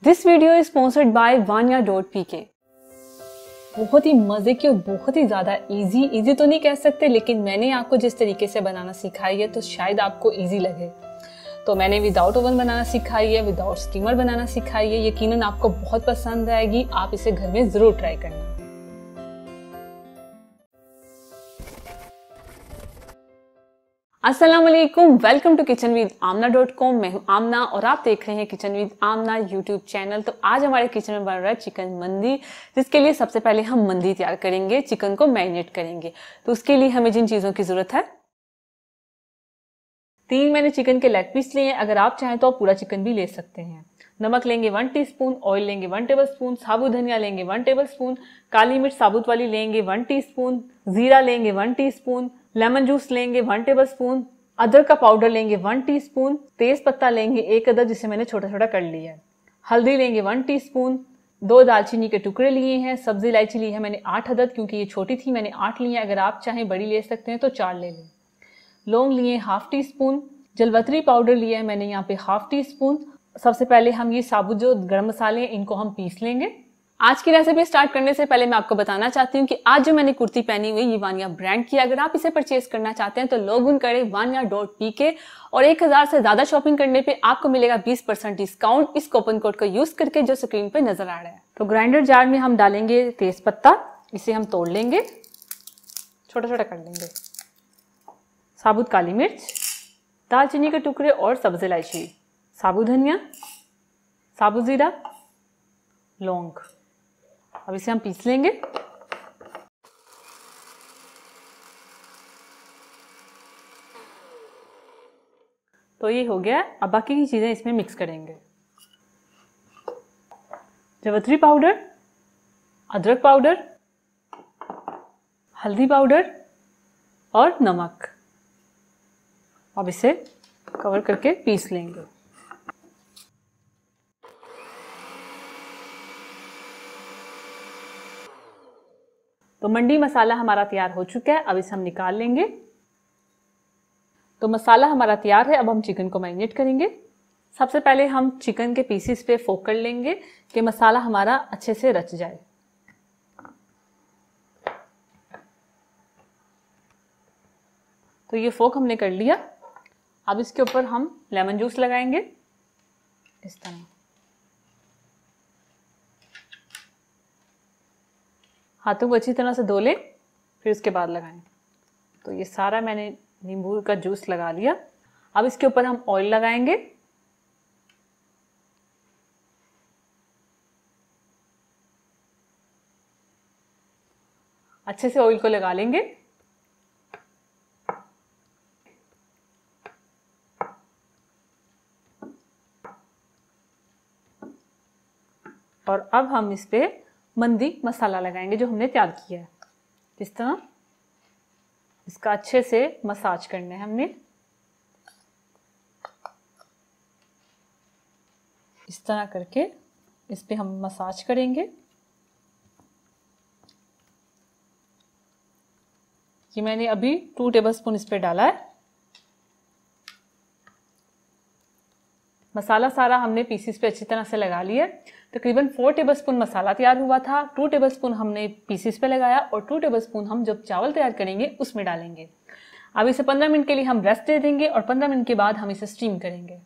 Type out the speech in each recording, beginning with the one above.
This video is sponsored by vanya.pk। बहुत ही मजे की और बहुत ही ज्यादा इजी तो नहीं कह सकते, लेकिन मैंने आपको जिस तरीके से बनाना सिखाई है तो शायद आपको इजी लगे। तो मैंने विदाउट ओवन बनाना सिखाई है, विदाउट स्टीमर बनाना सिखाई है। यकीनन आपको बहुत पसंद आएगी, आप इसे घर में जरूर ट्राई करना। अस्सलाम वालेकुम, वेलकम टू kitchenwithamna.com। मैं हूं आमना और आप देख रहे हैं kitchen with Amna YouTube channel. तो आज हमारे किचन में बन रहा है चिकन मंदी, जिसके लिए सबसे पहले हम मंदी तैयार करेंगे, चिकन को मैरिनेट करेंगे। तो उसके लिए हमें जिन चीजों की जरूरत है, 3 मैंने चिकन के लेग पीस लिए हैं। अगर आप चाहें तो आप पूरा चिकन भी ले सकते हैं। नमक लेंगे 1 टीस्पून, ऑयल लेंगे 1 टेबलस्पून, साबुत धनिया लेंगे 1 टेबलस्पून, काली मिर्च साबुत वाली लेंगे 1 टीस्पून, जीरा लेंगे 1 टीस्पून, लेमन जूस लेंगे 1 टेबलस्पून, अदरक का पाउडर लेंगे 1 टीस्पून, तेज पत्ता लेंगे 1 अदद जिसे मैंने छोटा छोटा कर लिया है, हल्दी लेंगे 1 टीस्पून, 2 दालचीनी के टुकड़े लिए हैं, सब्जी इलायची ली है मैंने 8 अदद, क्योंकि ये छोटी थी मैंने 8 ली है। अगर आप चाहें बड़ी ले सकते हैं तो 4 ले लें। लौंग लिए 1/2 टीस्पून, जलवतरी पाउडर लिया है मैंने यहाँ पे 1/2 टीस्पून। सबसे पहले हम ये साबुत जो गरम मसाले हैं इनको हम पीस लेंगे। आज की रेसिपी स्टार्ट करने से पहले मैं आपको बताना चाहती हूँ कि आज जो मैंने कुर्ती पहनी हुई ये वानिया ब्रांड की। अगर आप इसे परचेज करना चाहते हैं तो लॉग इन करें vanya.pk और 1000 से ज्यादा शॉपिंग करने पे आपको मिलेगा 20% डिस्काउंट इस कूपन कोड का यूज करके जो स्क्रीन पे नजर आ रहा है। तो ग्राइंडर जार में हम डालेंगे तेज पत्ता, इसे हम तोड़ लेंगे, छोटा छोटा कर लेंगे, साबुत काली मिर्च, दालचीनी के टुकड़े और सब्जी इलायची, साबुत धनिया, साबुत जीरा, लौंग। अब इसे हम पीस लेंगे। तो ये हो गया। अब बाकी की चीजें इसमें मिक्स करेंगे। जवतरी पाउडर, अदरक पाउडर, हल्दी पाउडर और नमक। अब इसे कवर करके पीस लेंगे। तो मंडी मसाला हमारा तैयार हो चुका है, अब इसे हम निकाल लेंगे। तो मसाला हमारा तैयार है, अब हम चिकन को मैरिनेट करेंगे। सबसे पहले हम चिकन के पीसेस पे फोक कर लेंगे कि मसाला हमारा अच्छे से रच जाए। तो ये फोक हमने कर लिया। अब इसके ऊपर हम लेमन जूस लगाएंगे इस तरह। हाथों को अच्छी तरह से धो लें, फिर उसके बाद लगाएं। तो ये सारा मैंने नींबू का जूस लगा लिया। अब इसके ऊपर हम ऑयल लगाएंगे। अच्छे से ऑयल को लगा लेंगे। और अब हम इस पे मंदी मसाला लगाएंगे जो हमने तैयार किया है। इस तरह इसका अच्छे से मसाज करना है हमने। इस तरह करके इस पे हम मसाज करेंगे। ये मैंने अभी 2 टेबलस्पून इस पे डाला है। मसाला सारा हमने पीसेस पे अच्छी तरह से लगा लिया। तकरीबन 4 टेबलस्पून मसाला तैयार हुआ था, 2 टेबलस्पून हमने पीसेस पे लगाया और 2 टेबलस्पून हम जब चावल तैयार करेंगे उसमें डालेंगे। अब इसे 15 मिनट के लिए हम रेस्ट दे देंगे और 15 मिनट के बाद हम इसे स्टीम करेंगे।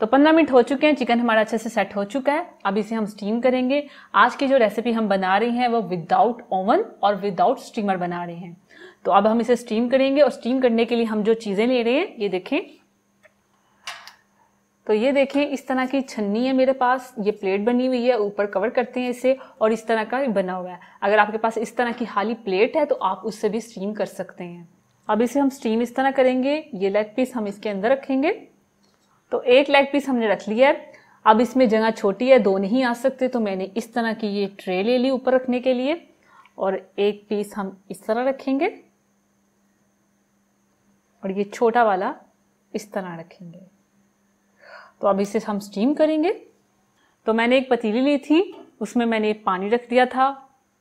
तो 15 मिनट हो चुके हैं, चिकन हमारा अच्छे से सेट हो चुका है। अब इसे हम स्टीम करेंगे। आज की जो रेसिपी हम बना रहे हैं वो विदाउट ओवन और विदाउट स्टीमर बना रहे हैं। तो अब हम इसे स्टीम करेंगे और स्टीम करने के लिए हम जो चीजें ले रहे हैं ये देखें। तो ये देखें, इस तरह की छन्नी है मेरे पास, ये प्लेट बनी हुई है, ऊपर कवर करते हैं इसे और इस तरह का बना हुआ है। अगर आपके पास इस तरह की खाली प्लेट है तो आप उससे भी स्टीम कर सकते हैं। अब इसे हम स्टीम इस तरह करेंगे। ये लेग पीस हम इसके अंदर रखेंगे। तो 1 लेग पीस हमने रख लिया है। अब इसमें जगह छोटी है, 2 नहीं आ सकते, तो मैंने इस तरह की ये ट्रे ले ली ऊपर रखने के लिए और 1 पीस हम इस तरह रखेंगे और ये छोटा वाला इस तरह रखेंगे। तो अब इसे हम स्टीम करेंगे। तो मैंने एक पतीली ली थी, उसमें मैंने पानी रख दिया था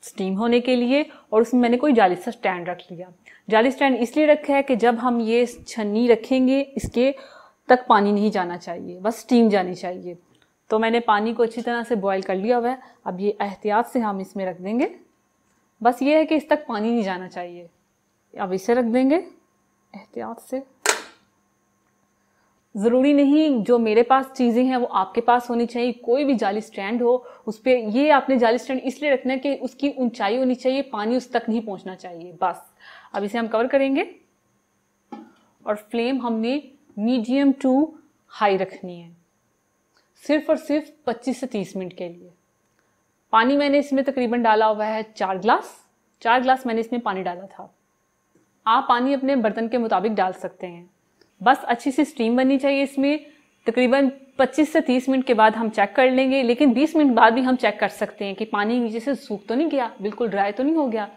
स्टीम होने के लिए और उसमें मैंने कोई जाली सा स्टैंड रख लिया। जाली स्टैंड इसलिए रखा है कि जब हम ये छन्नी रखेंगे इसके तक पानी नहीं जाना चाहिए, बस स्टीम जानी चाहिए। तो मैंने पानी को अच्छी तरह से बॉईल कर लिया हुआ है। अब ये एहतियात से हम इसमें रख देंगे, बस ये है कि इस तक पानी नहीं जाना चाहिए। अब इसे रख देंगे एहतियात से। ज़रूरी नहीं जो मेरे पास चीज़ें हैं वो आपके पास होनी चाहिए। कोई भी जाली स्टैंड हो उस पर, ये आपने जाली स्टैंड इसलिए रखना है कि उसकी ऊंचाई होनी चाहिए, पानी उस तक नहीं पहुंचना चाहिए बस। अब इसे हम कवर करेंगे और फ्लेम हमने मीडियम टू हाई रखनी है, सिर्फ और सिर्फ 25 से 30 मिनट के लिए। पानी मैंने इसमें तकरीबन डाला हुआ है 4 गिलास मैंने इसमें पानी डाला था। आप पानी अपने बर्तन के मुताबिक डाल सकते हैं। बस अच्छी सी स्टीम बननी चाहिए इसमें। तकरीबन 25 से 30 मिनट के बाद हम चेक कर लेंगे, लेकिन 20 मिनट बाद भी हम चेक कर सकते हैं कि पानी नीचे से सूख तो नहीं गया, बिल्कुल ड्राई तो नहीं हो गया।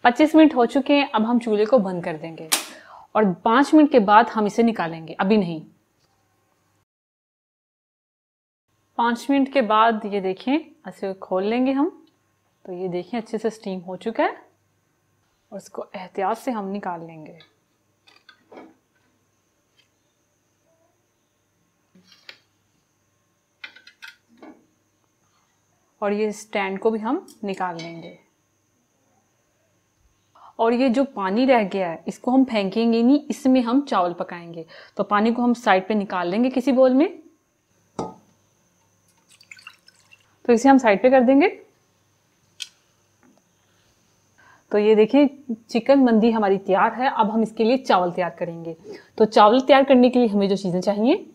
25 मिनट हो चुके हैं। अब हम चूल्हे को बंद कर देंगे और 5 मिनट के बाद हम इसे निकालेंगे, अभी नहीं। 5 मिनट के बाद ये देखें, ऐसे खोल लेंगे हम, तो ये देखें अच्छे से स्टीम हो चुका है और इसको एहतियात से हम निकाल लेंगे। और ये स्टैंड को भी हम निकाल लेंगे। और ये जो पानी रह गया है इसको हम फेंकेंगे नहीं, इसमें हम चावल पकाएंगे। तो पानी को हम साइड पे निकाल लेंगे किसी बोल में, तो इसे हम साइड पे कर देंगे। तो ये देखिए चिकन मंदी हमारी तैयार है। अब हम इसके लिए चावल तैयार करेंगे। तो चावल तैयार करने के लिए हमें जो चीज़ें चाहिए,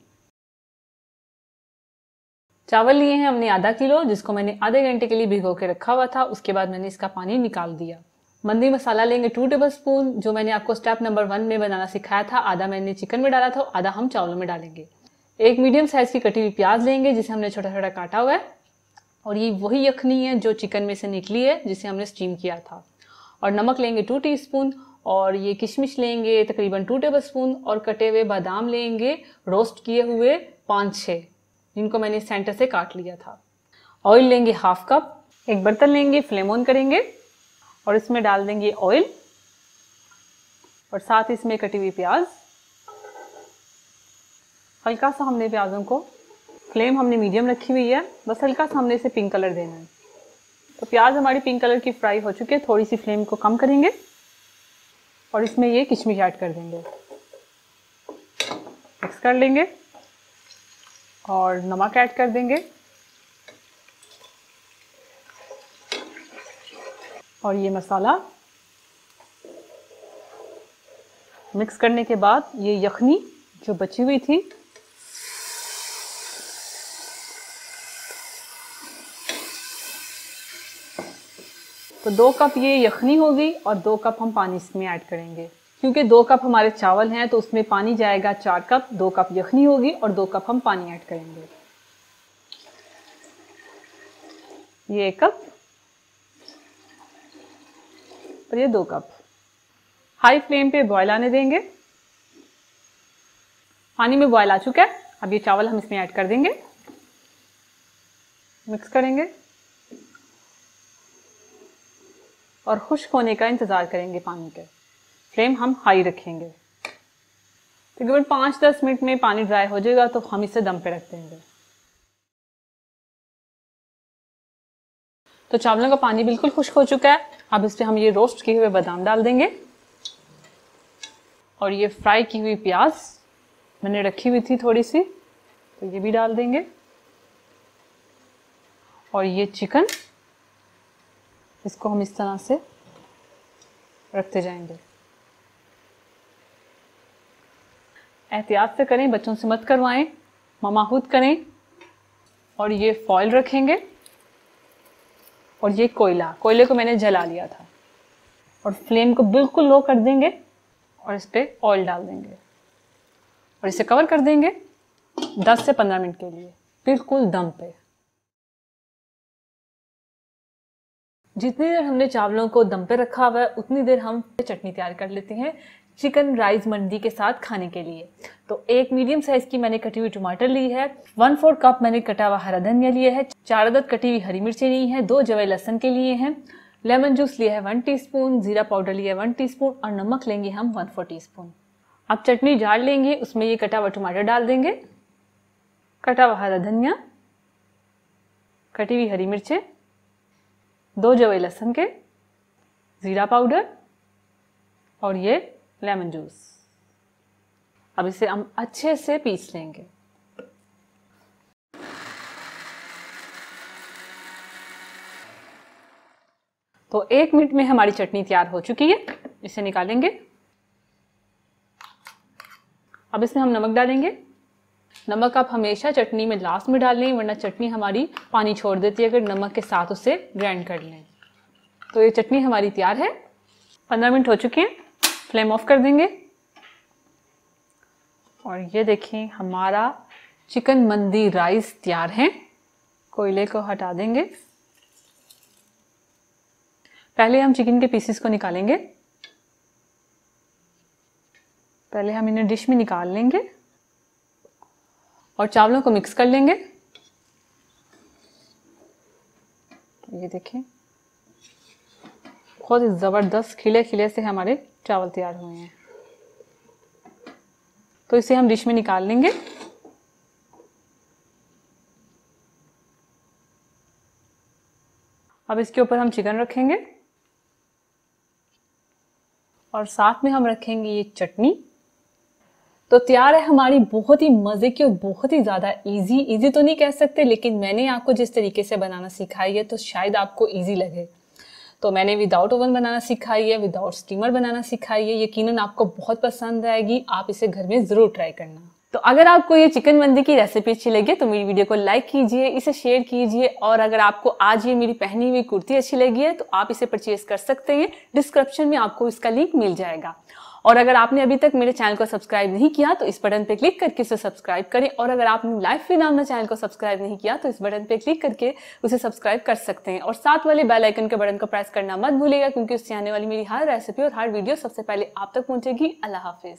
चावल लिए हैं हमने आधा किलो, जिसको मैंने आधे घंटे के लिए भिगो के रखा हुआ था। उसके बाद मैंने इसका पानी निकाल दिया। मंदी मसाला लेंगे 2 टेबलस्पून, जो मैंने आपको स्टेप नंबर 1 में बनाना सिखाया था। आधा मैंने चिकन में डाला था, आधा हम चावलों में डालेंगे। एक मीडियम साइज की कटी हुई प्याज लेंगे जिसे हमने छोटा छोटा काटा हुआ है। और ये वही यखनी है जो चिकन में से निकली है, जिसे हमने स्टीम किया था। और नमक लेंगे 2 टीस्पून। और ये किशमिश लेंगे तकरीबन 2 टेबलस्पून। और कटे हुए बादाम लेंगे रोस्ट किए हुए 5-6, जिनको मैंने सेंटर से काट लिया था। ऑयल लेंगे 1/2 कप। एक बर्तन लेंगे, फ्लेम ऑन करेंगे और इसमें डाल देंगे ऑयल और साथ ही इसमें कटी हुई प्याज। हल्का सा हमने प्याजों को, फ्लेम हमने मीडियम रखी हुई है, बस हल्का सा हमने इसे पिंक कलर देना है। तो प्याज हमारी पिंक कलर की फ्राई हो चुकी है। थोड़ी सी फ्लेम को कम करेंगे और इसमें ये किशमिश ऐड कर देंगे, मिक्स कर लेंगे और नमक ऐड कर देंगे। और ये मसाला मिक्स करने के बाद ये यखनी जो बची हुई थी, तो 2 कप ये यखनी होगी और 2 कप हम पानी इसमें ऐड करेंगे। क्योंकि 2 कप हमारे चावल हैं तो उसमें पानी जाएगा 4 कप। 2 कप यखनी होगी और 2 कप हम पानी ऐड करेंगे। ये 1 कप और ये 2 कप। हाई फ्लेम पे बॉयल आने देंगे। पानी में बॉयल आ चुका है। अब ये चावल हम इसमें ऐड कर देंगे, मिक्स करेंगे और खुश्क होने का इंतज़ार करेंगे। पानी के फ्लेम हम हाई रखेंगे। तकरीबन 5-10 मिनट में पानी ड्राई हो जाएगा तो हम इसे दम पे रख देंगे। तो चावलों का पानी बिल्कुल खुश्क हो चुका है। अब इस पे हम ये रोस्ट किए हुए बादाम डाल देंगे और ये फ्राई की हुई प्याज मैंने रखी हुई थी थोड़ी सी, तो ये भी डाल देंगे। और ये चिकन, इसको हम इस तरह से रखते जाएंगे। एहतियात से करें, बच्चों से मत करवाएं, ममाहूद करें। और ये फॉयल रखेंगे और ये कोयले को मैंने जला लिया था। और फ्लेम को बिल्कुल लो कर देंगे और इस पे ऑयल डाल देंगे और इसे कवर कर देंगे 10 से 15 मिनट के लिए, बिल्कुल दम पे। जितनी देर हमने चावलों को दम पे रखा हुआ है उतनी देर हम चटनी तैयार कर लेते हैं चिकन राइस मंडी के साथ खाने के लिए। तो एक मीडियम साइज की मैंने कटी हुई टमाटर ली है, 1/4 कप मैंने कटा हुआ हरा धनिया लिया है, 4 अदद कटी हुई हरी मिर्चें ली हैं, 2 जवे लहसुन के लिए हैं, लेमन जूस लिया है 1 टीस्पून, जीरा पाउडर लिया है 1 टीस्पून और नमक लेंगे हम 1/4 टीस्पून। अब चटनी जार लेंगे, उसमें ये कटा हुआ टमाटर डाल देंगे, कटा हुआ हरा धनिया, कटी हुई हरी मिर्चें, 2 जवे लहसुन के, जीरा पाउडर और ये लेमन जूस। अब इसे हम अच्छे से पीस लेंगे। तो 1 मिनट में हमारी चटनी तैयार हो चुकी है, इसे निकालेंगे। अब इसमें हम नमक डालेंगे। नमक आप हमेशा चटनी में लास्ट में डाल लें, वरना चटनी हमारी पानी छोड़ देती है अगर नमक के साथ उसे ग्राइंड कर लें। तो ये चटनी हमारी तैयार है। 15 मिनट हो चुके हैं, फ्लेम ऑफ कर देंगे। और ये देखिए हमारा चिकन मंदी राइस तैयार है। कोयले को हटा देंगे। पहले हम चिकन के पीसेस को निकालेंगे। पहले हम इन्हें डिश में निकाल लेंगे और चावलों को मिक्स कर लेंगे। ये देखिए बहुत ही ज़बरदस्त खिले खिले से हमारे चावल तैयार हुए हैं। तो इसे हम डिश में निकाल लेंगे। अब इसके ऊपर हम चिकन रखेंगे और साथ में हम रखेंगे ये चटनी। तो तैयार है हमारी बहुत ही मज़े की और बहुत ही ज़्यादा इजी तो नहीं कह सकते, लेकिन मैंने आपको जिस तरीके से बनाना सिखाई है तो शायद आपको इजी लगे। तो मैंने विदाउट ओवन बनाना सिखाई है, विदाउट स्टीमर बनाना सिखाई है। यकीनन आपको बहुत पसंद आएगी, आप इसे घर में ज़रूर ट्राई करना। तो अगर आपको ये चिकन मंदी की रेसिपी अच्छी लगी तो मेरी वीडियो को लाइक कीजिए, इसे शेयर कीजिए और अगर आपको आज ये मेरी पहनी हुई कुर्ती अच्छी लगी है तो आप इसे परचेज कर सकते हैं। डिस्क्रिप्शन में आपको इसका लिंक मिल जाएगा। और अगर आपने अभी तक मेरे चैनल को सब्सक्राइब नहीं किया तो इस बटन पे क्लिक करके इसे सब्सक्राइब करें। और अगर आपने लाइफ फिनोमेना चैनल को सब्सक्राइब नहीं किया तो इस बटन पे क्लिक करके उसे सब्सक्राइब कर सकते हैं। और साथ वाले बेल आइकन के बटन को प्रेस करना मत भूलिएगा, क्योंकि उससे आने वाली मेरी हर रेसिपी और हर वीडियो सबसे पहले आप तक पहुंचेगी। अल्लाह हाफिज।